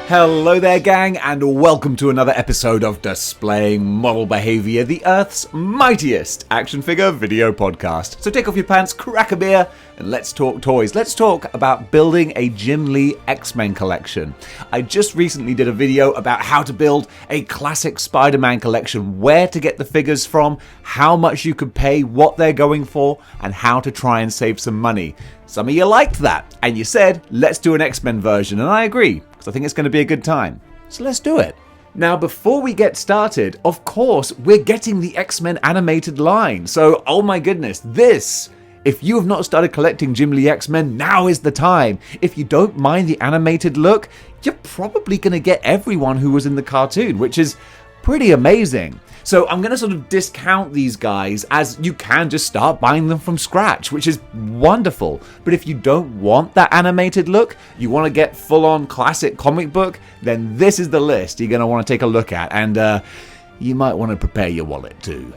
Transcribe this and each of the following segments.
Hello there, gang, and welcome to another episode of Displaying Model Behaviour, the Earth's mightiest action figure video podcast. So take off your pants, crack a beer, and let's talk toys. Let's talk about building a Jim Lee X-Men collection. I just recently did a video about how to build a classic Spider-Man collection, where to get the figures from, how much you could pay, what they're going for, and how to try and save some money. Some of you liked that, and you said, let's do an X-Men version, and I agree, because I think it's going to be a good time. So let's do it. Now, before we get started, of course, we're getting the X-Men animated line. So, oh my goodness, if you have not started collecting Jim Lee X-Men, now is the time. If you don't mind the animated look, you're probably going to get everyone who was in the cartoon, which is pretty amazing. So I'm going to sort of discount these guys, as you can just start buying them from scratch, which is wonderful. But if you don't want that animated look, you want to get full-on classic comic book, then this is the list you're going to want to take a look at. And you might want to prepare your wallet too.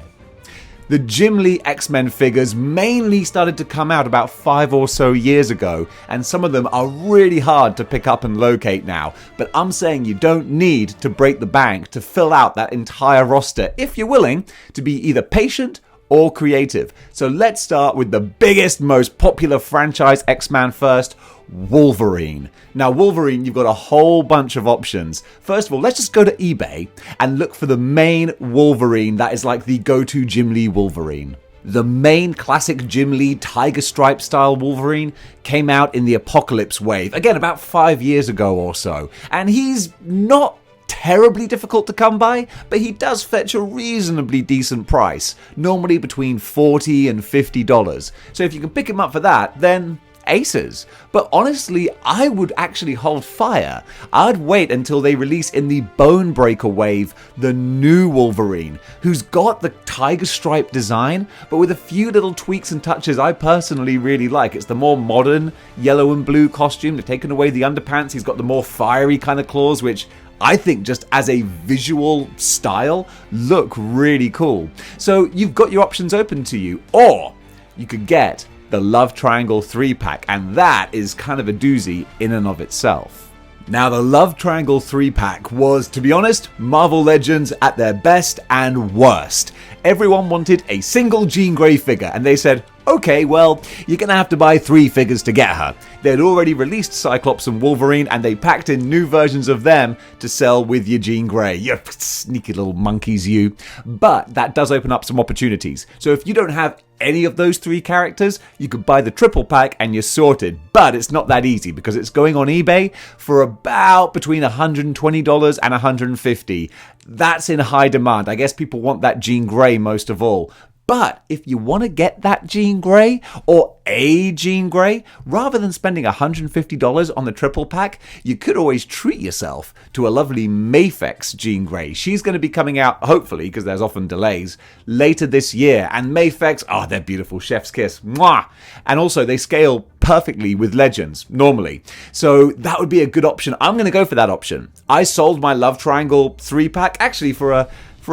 The Jim Lee X-Men figures mainly started to come out about 5 or so years ago, and some of them are really hard to pick up and locate now. But I'm saying you don't need to break the bank to fill out that entire roster if you're willing to be either patient or creative. So let's start with the biggest, most popular franchise X-Man first, Wolverine. Now, Wolverine, you've got a whole bunch of options. First of all, let's just go to eBay and look for the main Wolverine that is like the go-to Jim Lee Wolverine. The main classic Jim Lee Tiger Stripe style Wolverine came out in the Apocalypse wave, again about 5 years ago or so, and he's not terribly difficult to come by, but he does fetch a reasonably decent price, normally between $40 and $50. So if you can pick him up for that, then aces. But honestly, I would actually hold fire. I'd wait until they release in the Bone Breaker wave the new Wolverine, who's got the tiger stripe design, but with a few little tweaks and touches I personally really like. It's the more modern yellow and blue costume. They've taken away the underpants. He's got the more fiery kind of claws, which I think just as a visual style look really cool. So you've got your options open to you, or you could get the Love Triangle 3-pack, and that is kind of a doozy in and of itself. Now, the Love Triangle 3-pack was, to be honest, Marvel Legends at their best and worst. Everyone wanted a single Jean Grey figure, and they said, okay, well, you're going to have to buy 3 figures to get her. They'd already released Cyclops and Wolverine, and they packed in new versions of them to sell with your Jean Grey. You sneaky little monkeys, you. But that does open up some opportunities. So if you don't have any of those 3 characters, you could buy the triple pack and you're sorted. But it's not that easy, because it's going on eBay for about between $120 and $150. That's in high demand. I guess people want that Jean Grey most of all. But if you want to get that Jean Grey, or a Jean Grey, rather than spending $150 on the triple pack, you could always treat yourself to a lovely Mafex Jean Grey. She's going to be coming out, hopefully, because there's often delays, later this year. And Mafex, oh, they're beautiful. Chef's kiss. Mwah! And also, they scale perfectly with Legends, normally. So that would be a good option. I'm going to go for that option. I sold my Love Triangle 3-pack, actually, for a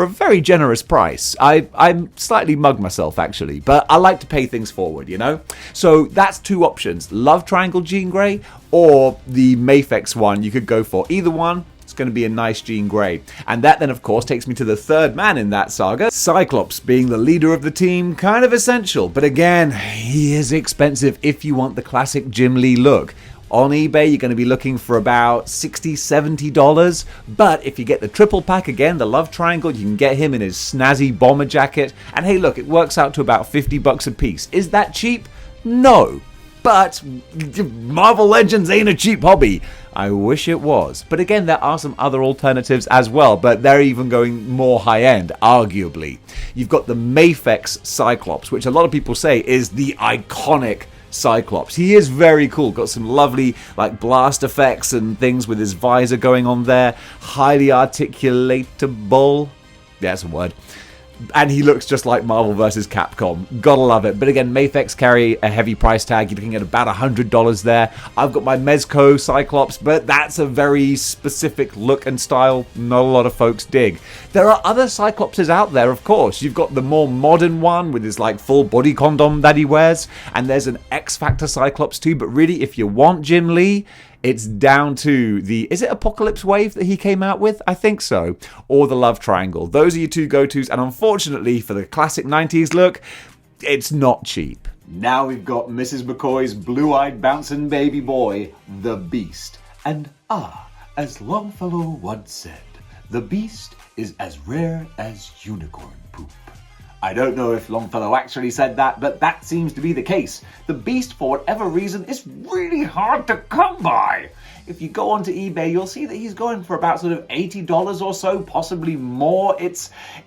very generous price. I slightly mugged myself, actually, but I like to pay things forward, you know? So that's 2 options, Love Triangle Jean Grey or the Mafex one you could go for. Either one, it's going to be a nice Jean Grey. And that then, of course, takes me to the third man in that saga. Cyclops, being the leader of the team, kind of essential, but again, he is expensive if you want the classic Jim Lee look. On eBay, you're going to be looking for about $60, $70. But if you get the triple pack, again, the Love Triangle, you can get him in his snazzy bomber jacket. And hey, look, it works out to about $50 a piece. Is that cheap? No. But Marvel Legends ain't a cheap hobby. I wish it was. But again, there are some other alternatives as well, but they're even going more high-end, arguably. You've got the Mafex Cyclops, which a lot of people say is the iconic Cyclops. He is very cool. Got some lovely like blast effects and things with his visor going on there. Highly articulatable. Yeah, that's a word. And he looks just like Marvel vs. Capcom. Gotta love it. But again, Mafex carry a heavy price tag. You're looking at about $100 there. I've got my Mezco Cyclops, but that's a very specific look and style not a lot of folks dig. There are other Cyclopses out there, of course. You've got the more modern one with his like full body condom that he wears. And there's an X-Factor Cyclops too. But really, if you want Jim Lee, It's down to is it Apocalypse Wave that he came out with? I think so. Or the Love Triangle. Those are your two go-tos, and unfortunately for the classic 90s look, it's not cheap. Now we've got Mrs. McCoy's blue-eyed bouncing baby boy, the Beast. And as Longfellow once said, the Beast is as rare as unicorn poop. I don't know if Longfellow actually said that, but that seems to be the case. The Beast, for whatever reason, is really hard to come by. If you go onto eBay, you'll see that he's going for about sort of $80 or so, possibly more.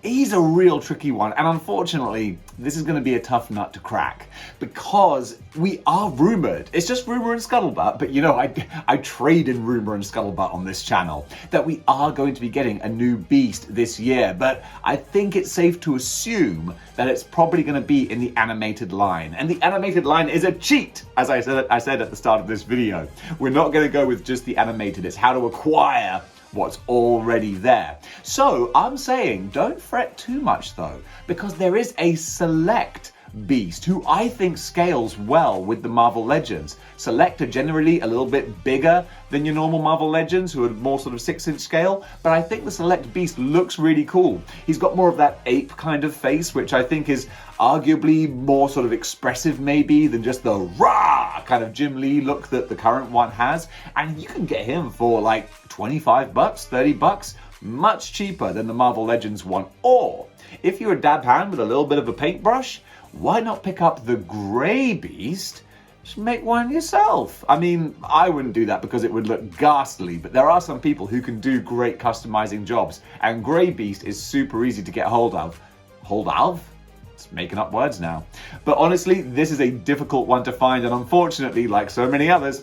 He's a real tricky one, and unfortunately, this is going to be a tough nut to crack because we are rumored. It's just rumor and scuttlebutt, but you know, I trade in rumor and scuttlebutt on this channel that we are going to be getting a new Beast this year, but I think it's safe to assume that it's probably going to be in the animated line, and the animated line is a cheat, as I said at the start of this video. We're not going to go with just the animated. It's how to acquire what's already there. So I'm saying don't fret too much though, because there is a select Beast who I think scales well with the Marvel Legends. Select are generally a little bit bigger than your normal Marvel Legends, who are more sort of 6-inch scale, but I think the Select Beast looks really cool. He's got more of that ape kind of face, which I think is arguably more sort of expressive maybe than just the rah kind of Jim Lee look that the current one has, and you can get him for like $25, $30, much cheaper than the Marvel Legends one. Or if you're a dab hand with a little bit of a paintbrush, why not pick up the Grey Beast? Just make one yourself. I mean, I wouldn't do that because it would look ghastly, but there are some people who can do great customizing jobs, and Grey Beast is super easy to get hold of. Hold of? It's making up words now. But honestly, this is a difficult one to find, and unfortunately, like so many others,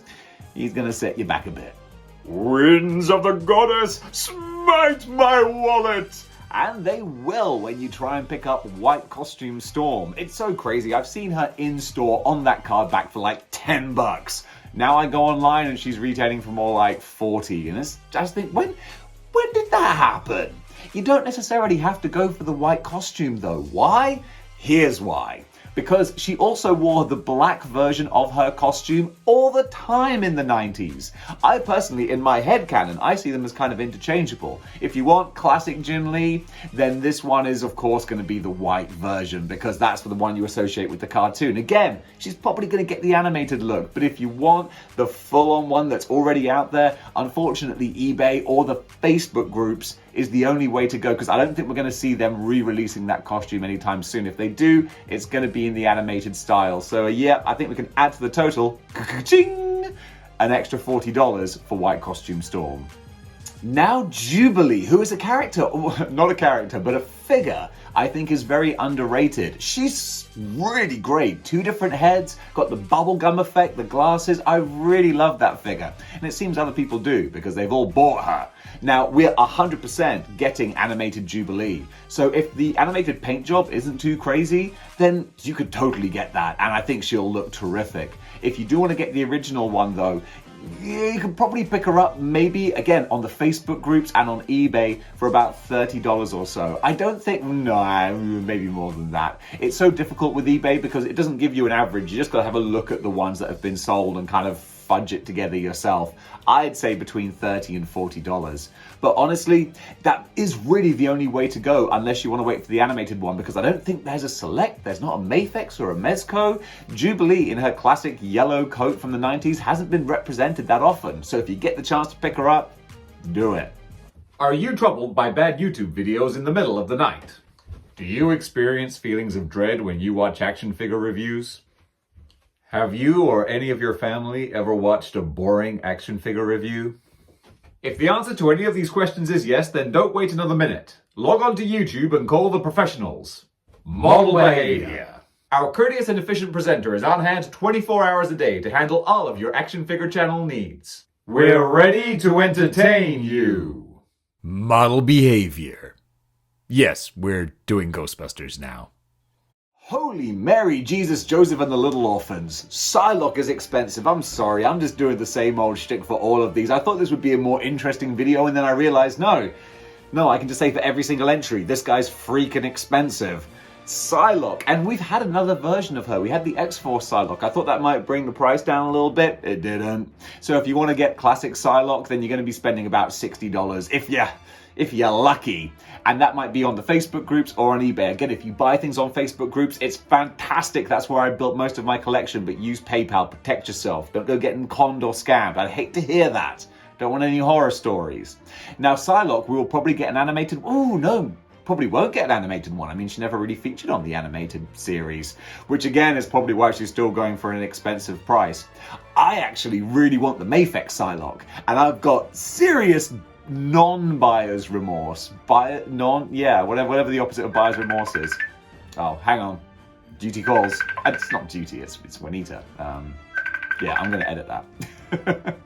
he's gonna set you back a bit. Winds of the goddess, smite my wallet! And they will when you try and pick up White Costume Storm. It's so crazy. I've seen her in store on that card back for like $10. Now I go online and she's retailing for more like 40. And I just think, when did that happen? You don't necessarily have to go for the white costume though. Why? Here's why. Because she also wore the black version of her costume all the time in the 90s. I personally, in my headcanon, I see them as kind of interchangeable. If you want classic Jim Lee, then this one is of course going to be the white version, because that's the one you associate with the cartoon. Again, she's probably going to get the animated look, but if you want the full-on one that's already out there, unfortunately eBay or the Facebook groups is the only way to go, because I don't think we're going to see them re-releasing that costume anytime soon. If they do, it's going to be in the animated style. So yeah, I think we can add to the total an extra $40 for White Costume Storm. Now Jubilee, who is a character, not a character, but a figure, I think is very underrated. She's really great. 2 different heads, got the bubblegum effect, the glasses. I really love that figure. And it seems other people do, because they've all bought her. Now, we're 100% getting animated Jubilee. So if the animated paint job isn't too crazy, then you could totally get that. And I think she'll look terrific. If you do want to get the original one though, yeah, you can probably pick her up maybe, again, on the Facebook groups and on eBay for about $30 or so. I don't think, no, maybe more than that. It's so difficult with eBay because it doesn't give you an average. You just got to have a look at the ones that have been sold and kind of fudge it together yourself. I'd say between $30 and $40. But honestly, that is really the only way to go unless you want to wait for the animated one, because I don't think there's a Select, there's not a Mafex or a Mezco. Jubilee in her classic yellow coat from the 90s hasn't been represented that often. So if you get the chance to pick her up, do it. Are you troubled by bad YouTube videos in the middle of the night? Do you experience feelings of dread when you watch action figure reviews? Have you or any of your family ever watched a boring action figure review? If the answer to any of these questions is yes, then don't wait another minute. Log on to YouTube and call the professionals. Model Behaviour. Our courteous and efficient presenter is on hand 24 hours a day to handle all of your action figure channel needs. We're ready to entertain you. Model Behaviour. Yes, we're doing Ghostbusters now. Holy Mary, Jesus, Joseph and the Little Orphans. Psylocke is expensive. I'm sorry, I'm just doing the same old shtick for all of these. I thought this would be a more interesting video, and then I realized, no, I can just say for every single entry, this guy's freaking expensive. Psylocke, and we've had another version of her. We had the X-Force Psylocke. I thought that might bring the price down a little bit. It didn't. So if you want to get classic Psylocke, then you're going to be spending about $60 if you're lucky. And that might be on the Facebook groups or on eBay. Again, if you buy things on Facebook groups, it's fantastic. That's where I built most of my collection, but use PayPal, protect yourself. Don't go getting conned or scammed. I'd hate to hear that. Don't want any horror stories. Now, Psylocke, we will probably get an animated... Oh, no. Probably won't get an animated one. I mean, she never really featured on the animated series, which again is probably why she's still going for an expensive price. I actually really want the Mafex Psylocke, and I've got serious non-buyer's remorse. Whatever the opposite of buyer's remorse is. Oh, hang on. Duty calls. It's not duty, it's Juanita. I'm going to edit that.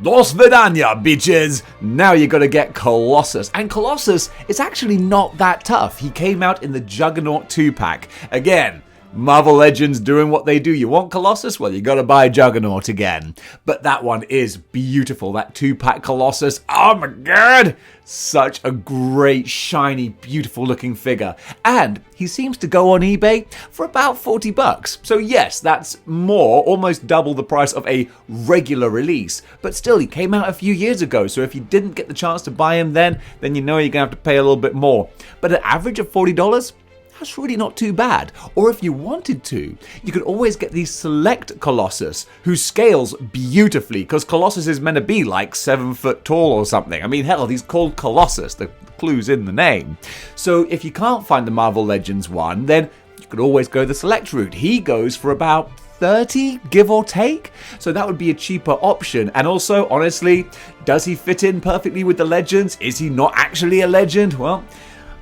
Dos Vidania, bitches! Now you gotta get Colossus. And Colossus is actually not that tough. He came out in the Juggernaut 2-pack. Again, Marvel Legends doing what they do. You want Colossus? Well, you gotta buy Juggernaut again. But that one is beautiful. That 2-pack Colossus. Oh my god! Such a great, shiny, beautiful looking figure. And he seems to go on eBay for about $40. So yes, that's more, almost double the price of a regular release. But still, he came out a few years ago. So if you didn't get the chance to buy him then you know you're gonna have to pay a little bit more. But an average of $40? That's really not too bad. Or if you wanted to, you could always get the Select Colossus, who scales beautifully, because Colossus is meant to be like 7 foot tall or something. I mean, hell, he's called Colossus. The clue's in the name. So if you can't find the Marvel Legends one, then you could always go the Select route. He goes for about 30, give or take. So that would be a cheaper option. And also, honestly, does he fit in perfectly with the Legends? Is he not actually a legend? Well,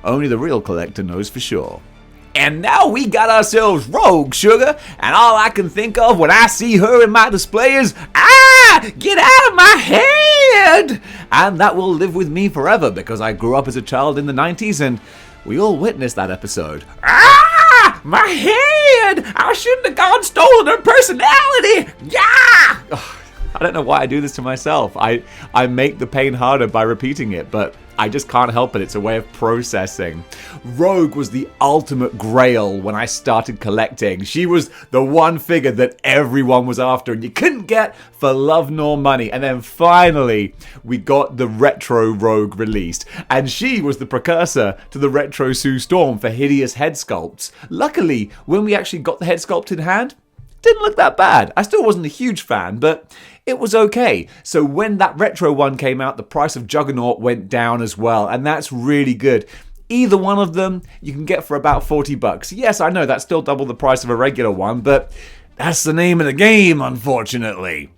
only the real collector knows for sure. And now we got ourselves Rogue, sugar, and all I can think of when I see her in my display is, get out of my head! And that will live with me forever because I grew up as a child in the 90s and we all witnessed that episode. My head! I shouldn't have gone stolen her personality! Yeah! I don't know why I do this to myself. I make the pain harder by repeating it, but I just can't help it. It's a way of processing. Rogue was the ultimate grail when I started collecting. She was the one figure that everyone was after and you couldn't get for love nor money. And then finally, we got the Retro Rogue released. And she was the precursor to the Retro Sue Storm for hideous head sculpts. Luckily, when we actually got the head sculpt in hand, didn't look that bad. I still wasn't a huge fan, but it was okay. So when that retro one came out, the price of Juggernaut went down as well, and that's really good. Either one of them you can get for about $40. Yes, I know that's still double the price of a regular one, but that's the name of the game, unfortunately.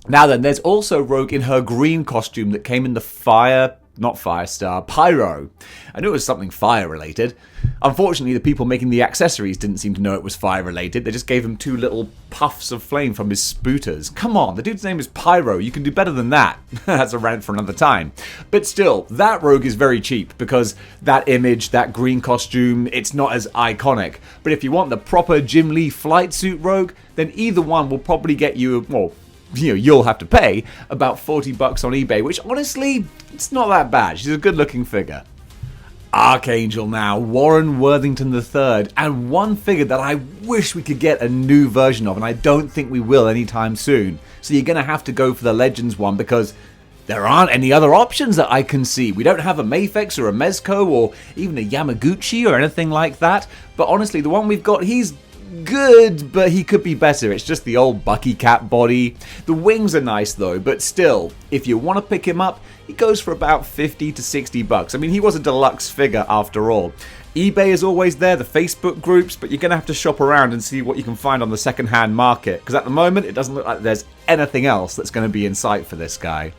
Now then, there's also Rogue in her green costume that came in the not Firestar, Pyro. I knew it was something fire related. Unfortunately, the people making the accessories didn't seem to know it was fire related. They just gave him 2 little puffs of flame from his spooters. Come on, the dude's name is Pyro. You can do better than that. That's a rant for another time. But still, that Rogue is very cheap because that image, that green costume, it's not as iconic. But if you want the proper Jim Lee flight suit Rogue, then either one will probably get you, well, you'll have to pay about $40 on eBay, which honestly, it's not that bad. She's a good looking figure. Archangel now, Warren Worthington III, and one figure that I wish we could get a new version of, and I don't think we will anytime soon. So you're going to have to go for the Legends one because there aren't any other options that I can see. We don't have a Mafex or a Mezco or even a Yamaguchi or anything like that. But honestly, the one we've got, he's good, but he could be better. It's just the old Bucky Cap body. The wings are nice though, but still, if you want to pick him up, he goes for about $50 to $60. I mean, he was a deluxe figure after all. eBay is always there, the Facebook groups, but you're going to have to shop around and see what you can find on the second-hand market, because at the moment, it doesn't look like there's anything else that's going to be in sight for this guy.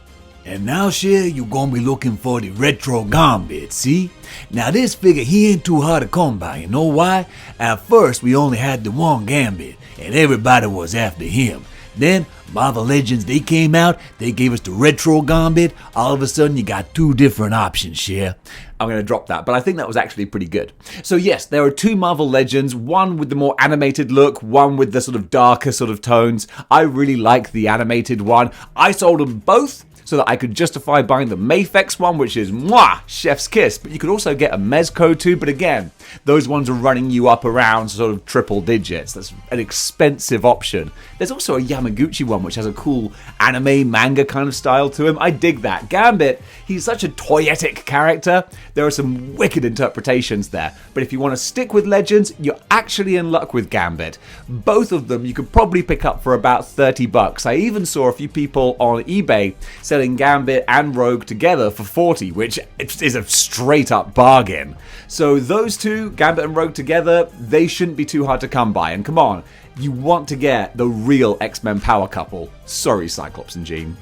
And now, Sher, you're gonna be looking for the retro Gambit, see? Now this figure, he ain't too hard to come by, you know why? At first, we only had the one Gambit, and everybody was after him. Then, Marvel Legends, they came out, they gave us the retro Gambit. All of a sudden, you got two different options here. I'm going to drop that, but I think that was actually pretty good. So yes, there are two Marvel Legends, one with the more animated look, one with the sort of darker sort of tones. I really like the animated one. I sold them both so that I could justify buying the Mafex one, which is mwah, chef's kiss. But you could also get a Mezco too, but again, those ones are running you up around sort of triple digits. That's an expensive option. There's also a Yamaguchi one, which has a cool anime manga kind of style to him. I dig that. Gambit, he's such a toyetic character. There are some wicked interpretations there. But if you want to stick with Legends, you're actually in luck with Gambit. Both of them you could probably pick up for about $30. I even saw a few people on eBay selling Gambit and Rogue together for $40, which is a straight up bargain. So those two, Gambit and Rogue together, they shouldn't be too hard to come by. And come on, you want to get the real X-Men power couple. Sorry, Cyclops and Jean.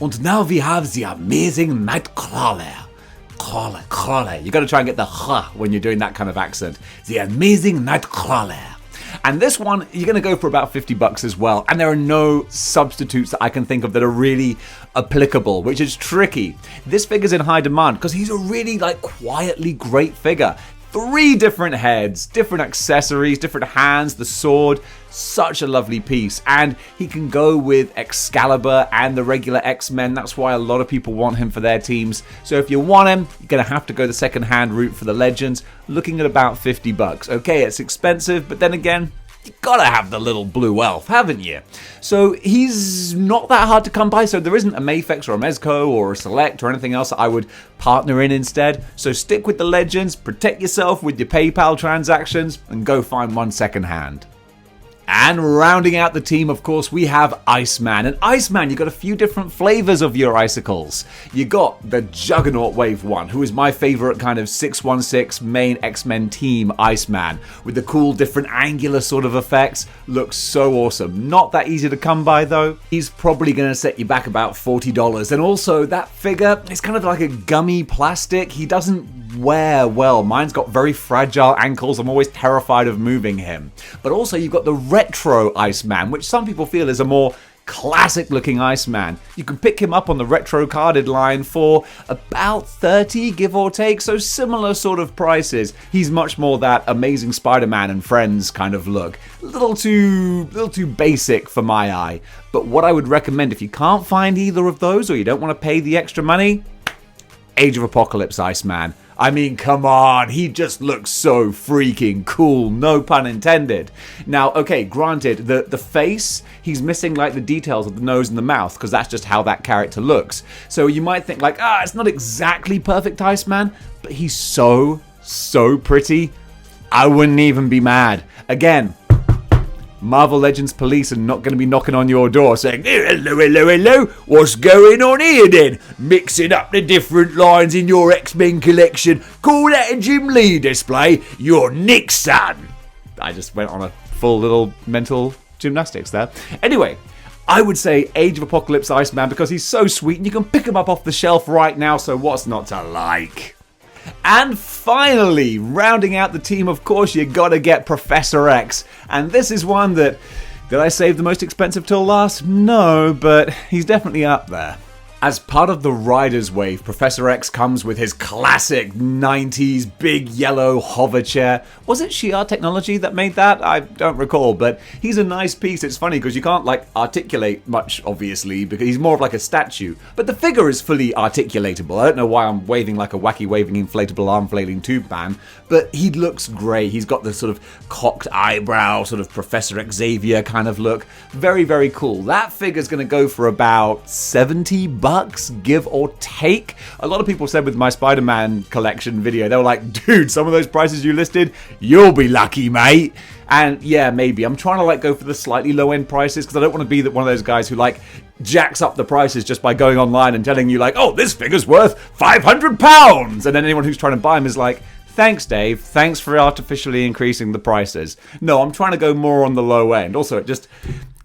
And now we have the amazing Nightcrawler. Crawler. You got to try and get the "huh" when you're doing that kind of accent. The amazing Nightcrawler. And this one, you're going to go for about $50 as well. And there are no substitutes that I can think of that are really applicable, which is tricky. This figure's in high demand because he's a really quietly great figure. 3 different heads, different accessories, different hands, the sword. Such a lovely piece. And he can go with Excalibur and the regular X-Men. That's why a lot of people want him for their teams. So if you want him, you're going to have to go the second-hand route for the Legends, looking at about $50. Okay, it's expensive, but then again, you gotta have the little blue elf, haven't you? So he's not that hard to come by, so there isn't a Mafex or a Mezco or a Select or anything else that I would partner in instead. So stick with the Legends, protect yourself with your PayPal transactions, and go find one second hand. And rounding out the team, of course, we have Iceman. And Iceman, you got a few different flavors of your icicles. You got the Juggernaut Wave one, who is my favorite kind of 616 main X-Men team Iceman, with the cool different angular sort of effects. Looks so awesome. Not that easy to come by though. He's probably going to set you back about $40. And also that figure is kind of like a gummy plastic. He doesn't wear well. Mine's got very fragile ankles. I'm always terrified of moving him. But also you've got the retro Iceman, which some people feel is a more classic looking Iceman. You can pick him up on the retro carded line for about $30, give or take, so similar sort of prices. He's much more that Amazing Spider-Man and Friends kind of look. A little too basic for my eye. But what I would recommend if you can't find either of those or you don't want to pay the extra money, Age of Apocalypse Iceman. I mean, come on, he just looks so freaking cool, no pun intended. Now, okay, granted, the face, he's missing like the details of the nose and the mouth, because that's just how that character looks. So you might think like, it's not exactly perfect Iceman, but he's so pretty, I wouldn't even be mad. Again, Marvel Legends police are not going to be knocking on your door saying, hello, what's going on here then? Mixing up the different lines in your X-Men collection. Call that a Jim Lee display. You're Nick's son. I just went on a full little mental gymnastics there. Anyway, I would say Age of Apocalypse Iceman because he's so sweet and you can pick him up off the shelf right now, so what's not to like? And finally, rounding out the team, of course, you gotta get Professor X. And this is one that, did I save the most expensive till last? No, but he's definitely up there. As part of the Riders Wave, Professor X comes with his classic 90s big yellow hover chair. Was it Shi'ar Technology that made that? I don't recall, but he's a nice piece. It's funny because you can't articulate much, obviously, because he's more of like a statue. But the figure is fully articulatable. I don't know why I'm waving like a wacky waving inflatable arm flailing tube man, but he looks great. He's got the sort of cocked eyebrow, sort of Professor Xavier kind of look. Very, very cool. That figure's going to go for about $70, give or take. A lot of people said with my Spider-Man collection video, they were like, dude, some of those prices you listed, you'll be lucky, mate. And yeah, maybe. I'm trying to go for the slightly low-end prices because I don't want to be one of those guys who jacks up the prices just by going online and telling you oh, this figure's worth £500. And then anyone who's trying to buy them is like, thanks, Dave. Thanks for artificially increasing the prices. No, I'm trying to go more on the low end. Also, it just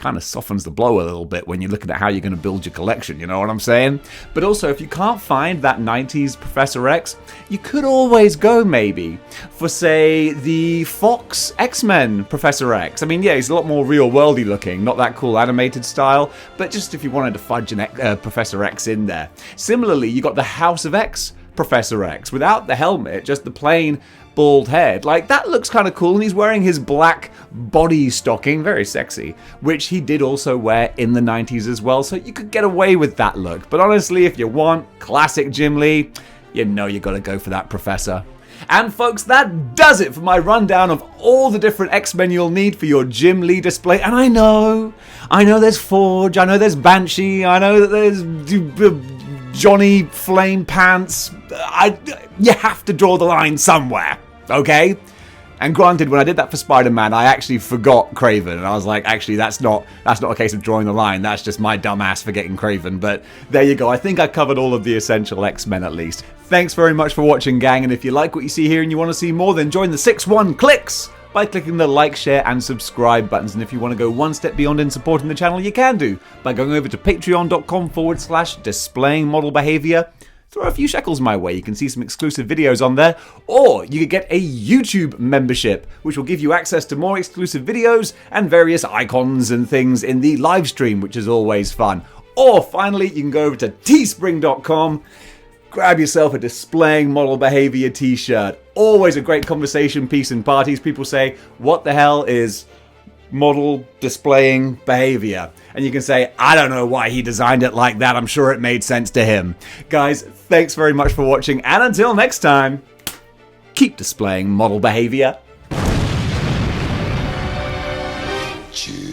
kind of softens the blow a little bit when you're looking at how you're going to build your collection, you know what I'm saying? But also, if you can't find that 90s Professor X, you could always go maybe for, say, the Fox X-Men Professor X. I mean, yeah, he's a lot more real-worldy looking, not that cool animated style, but just if you wanted to fudge an Professor X in there. Similarly, you got the House of X Professor X, without the helmet, just the plain bald head. Like, that looks kind of cool, and he's wearing his black body stocking, very sexy, which he did also wear in the 90s as well, so you could get away with that look. But honestly, if you want classic Jim Lee, you know you gotta go for that Professor. And folks, that does it for my rundown of all the different X-Men you'll need for your Jim Lee display. And I know there's Forge, I know there's Banshee, I know that there's Johnny Flame Pants. You have to draw the line somewhere, okay? And granted, when I did that for Spider-Man, I actually forgot Kraven, and I was like, actually, that's not a case of drawing the line. That's just my dumb ass forgetting Kraven. But there you go. I think I covered all of the essential X-Men at least. Thanks very much for watching, gang. And if you like what you see here and you want to see more, then join the 6-1 Clicks by clicking the like, share, and subscribe buttons. And if you want to go one step beyond in supporting the channel, you can do by going over to patreon.com/displaying model behavior. Throw a few shekels my way. You can see some exclusive videos on there. Or you could get a YouTube membership, which will give you access to more exclusive videos and various icons and things in the live stream, which is always fun. Or finally, you can go over to teespring.com. Grab yourself a Displaying Model Behavior t-shirt. Always a great conversation piece in parties. People say, what the hell is model displaying behavior? And you can say, I don't know why he designed it like that. I'm sure it made sense to him. Guys, thanks very much for watching. And until next time, keep displaying model behavior. Cheers.